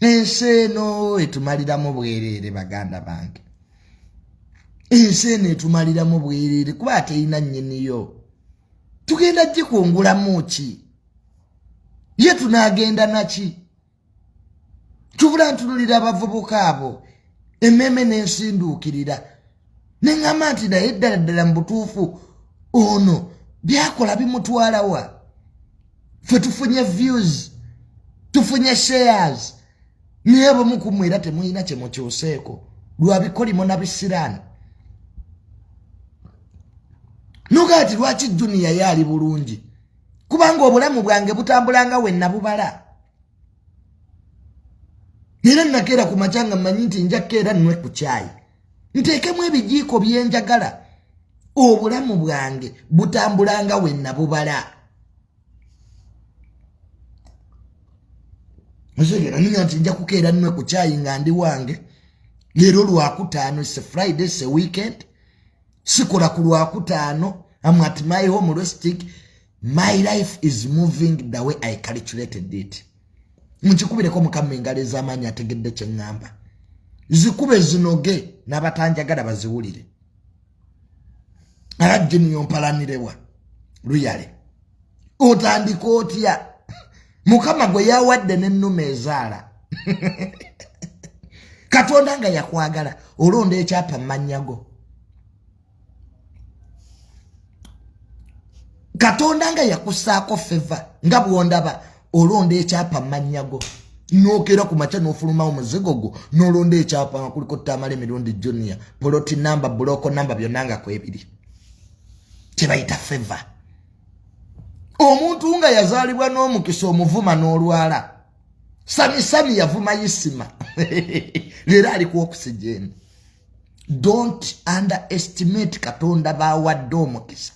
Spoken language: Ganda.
Enseno etumaliramu bwerere baganda bange. Enseno etumaliramu bwerere kuba teyina nnyiniyo. Tugenda gikungulamu ki? Ye tunagenda naki? Tubula ntunulira abavubuka abo. Emmeme n'ensinduukirira. Neŋŋamba nti naye ddala mu butuufu ono byakola bimutwala wa? Ffe tufunye views, tufunye shares. Niye abamu ku mmwe era temulina kye mukyuseeko. Lwa bikolimo na bisiraani. Nugati lwaki Junior yali bulungi? Kubanga obulamu bwange butambulanga wenabubala. Nera nakera ku macanga mmanyi nti nja kera nnwe ku chai. Nteekemu ebijiiko byenjagala. Obulamu bwange butambulanga wenabubala. Muzegera ninga nti nja kukeera nnwe ku chai nga ndi wange. Leero Lwakutaano, it's a Friday, it's a weekend. Sikola ku Lwakutaano. I'm at my home rustic. My life is moving the way I calculated it. Mchikubireko Mukama engalo ez'amaanyi ategedde kye ŋŋamba. Zikube zinoge n'abatanjagala baziwulire. Alajje niyo mpalanirewa. Luyale. Otandika otya. Mukama gwe yawadde n'ennume ezaala. Katonda nga yakwagala olonda ekyapa mmanyago. Katonda nga yakusaako feva nga bwondaba olonda ekyapa mmanyago. Nokera ku macha n'ofuluma omuzigo gwo n'olonda ekyapa nga kuliko Tamale emirundi Junior, poloti namba, buloko namba byonna nga kwebiri. Tebayita feva. Omuntu nga yazaalibwa n'omukisa omuvuma n'olwala. Sami yavuma yisima. Leero ali ku oxygen. Don't underestimate Katonda baawadde omukisa.